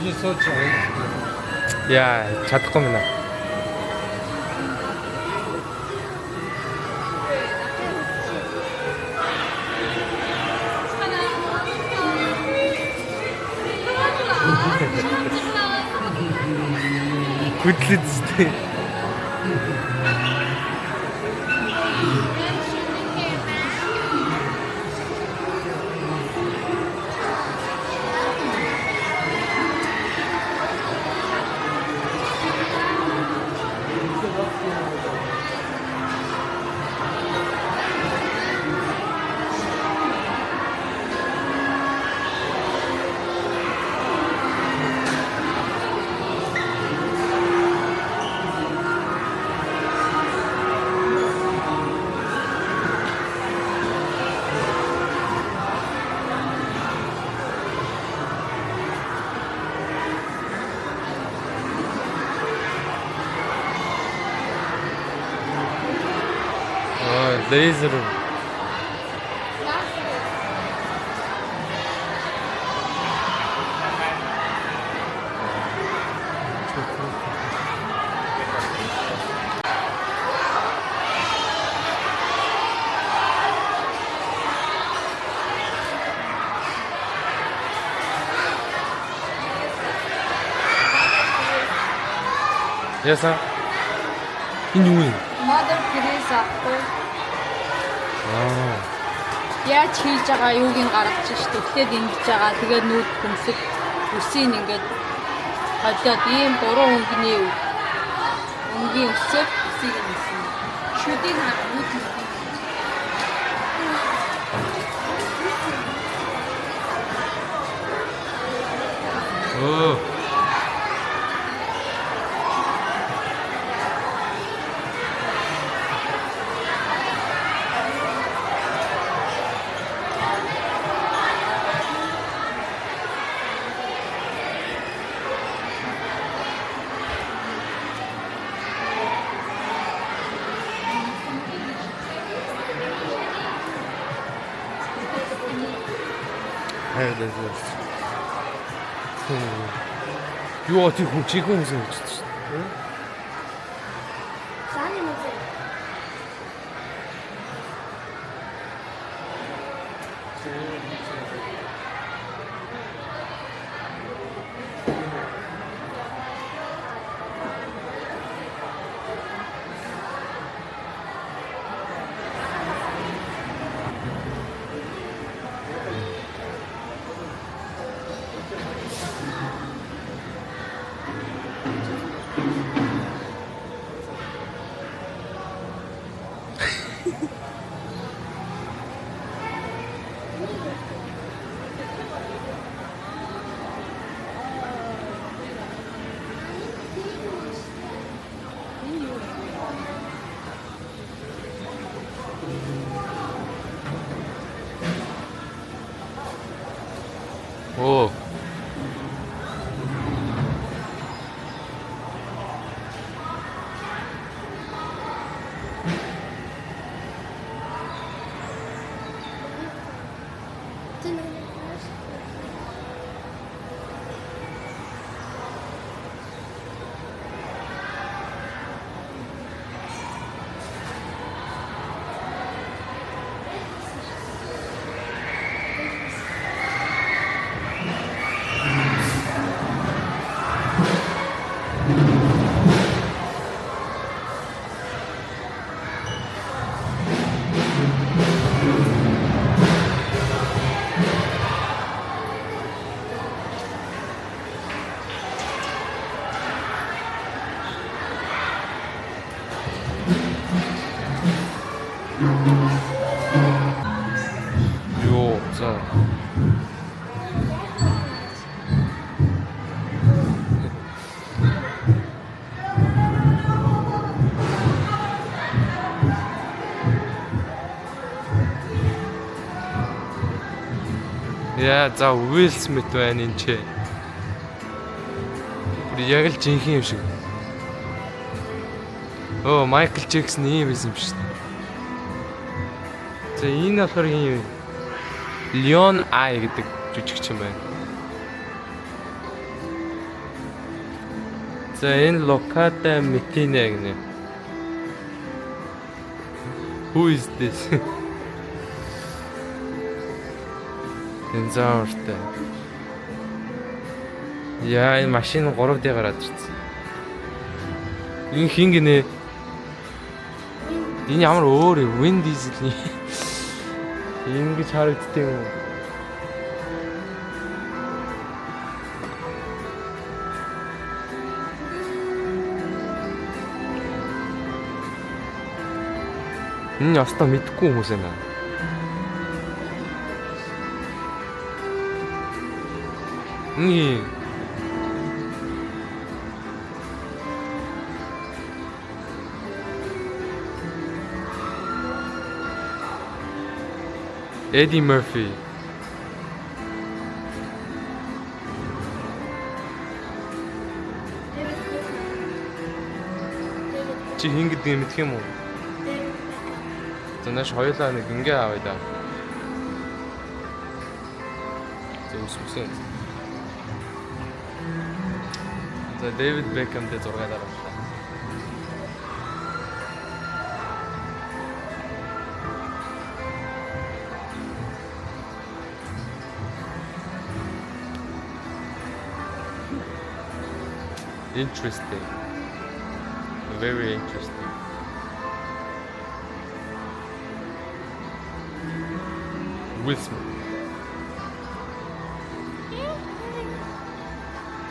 Тийш сууж байгаа. Яа, чадахгүй мэнэ. Хөдлөдтэй. Laser. Yes, sir. Энэ юу юм? Mother Teresa ахгүй. Аа. Яаж хийж байгаа юуг нь гаргаж ш. Тэгтээд ингэж байгаа. Тэгээд нүүд хөмсөг үсийг ингээд хойлоод ийм 3 өнгийн өсөв үсийг нэсэн. Шүдийг нүүд Оо. Юу тийм хүн чиг хүмүүс юм чи. Сааны мөсөө. Оо. Юу за. Яа за Уилл Смит байна энэ ч. Яг л жинхэнэ юм шиг. Оо Майкл Джексон ийм юм шүү дээ. За энэ болохоор юм Leon I гэдэг жүжигчин байна. За энэ Локата Митинэ гэнэ. Who is this? Энэ заавартай. Яа, энэ машин 3D гараад ирсэн. Энэ хин гинэ? Энэ ямар өөр Vin Diesel-ийн ингэж харагддаг юм. Энэ ястаа мэдхгүй хүмүүс байна. Нэг Eddie Murphy. Чи хин гэдгийг мэдх юм уу? Зэнэш хоёулаа нэг ингээ авъя да. Зөвсөсөн. За Дэвид Бекхэм дэ 6 дараа. Interesting. Very interesting. Will Smith.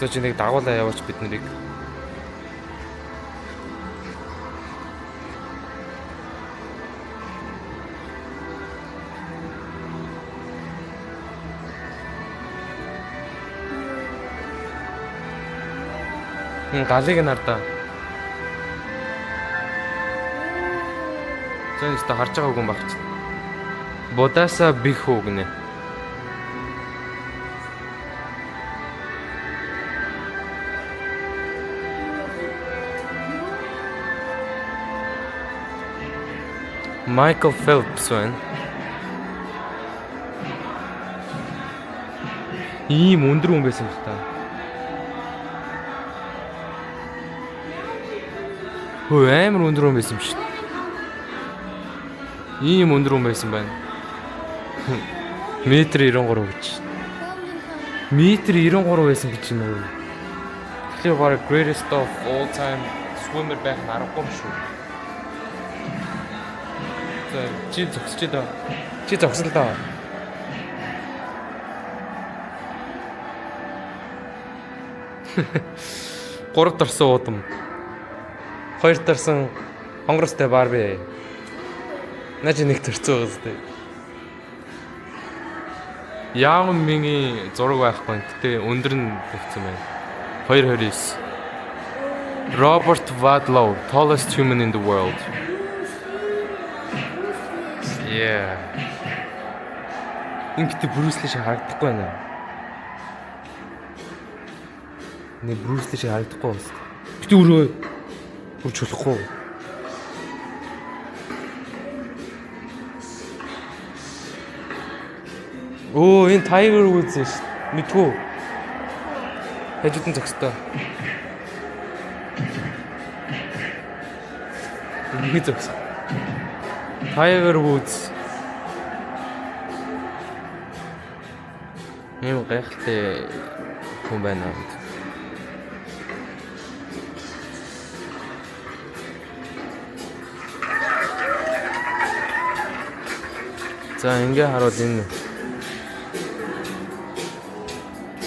За чи нэг дагуулаа яваач бид нарыг. Галыг нартаа. Зэн өстө харж байгаа хүн багч. Бодаса бихүү гинэ. Michael Phelps байна. Ийм өндөр хүн байсан л та. Хөө амар өндөр хүн байсан юм шүү. Ийм өндөр хүн байсан байна. Метр 93 гэж. Метр 93 байсан гэж юм уу? Тэгэхээр баг greatest of all time swimmer байх нь аргагүй юм шүү. За чи зогсож даа. Чи зогсол даа. Гурав дарсан удам. Хоёр дарсан хонгоростой Барби. Наач нэг төрцөө үстэй. Яам миний зураг байхгүй. Гэтэ өндөр нь тавьсан байна. 229. Robert Wadlow, tallest human in the world. Yeah. Ингээд Брюс Ли шиг харагдахгүй байна. Нэг Брюс Ли шиг харагдахгүй байна. Гэтэ өрөө хурж болохгүй. Оо, энэ Tiger Woods шүү. Мэдгүй. Хажуудын зогстой. Нэг зогс. Tiger Woods. Ийм гайхалтай хүн байна. За ингээ хараад энэ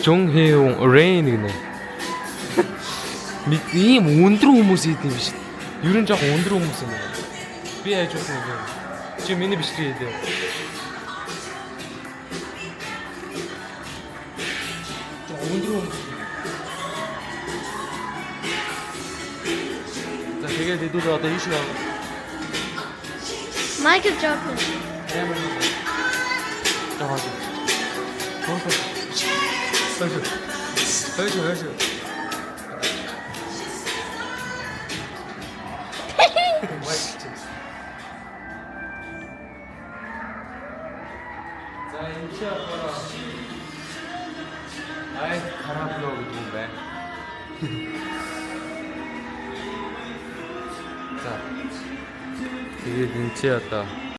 Жон Хэон Рейн гэнэ. Ийм өндөр хүмүүс идэв биш. Ер нь жоохон өндөр хүмүүс юм байна. Би хажуусан юм. Чи миний бичлэг хийдэ. Өндөр хүмүүс. За тэгээд хэдүүлээ одоо ийш яа. Michael Jordan. Höjö. За энэ чи одоо ай караблог гэдэг юм байна. За. Тэгээд энэ чи одоо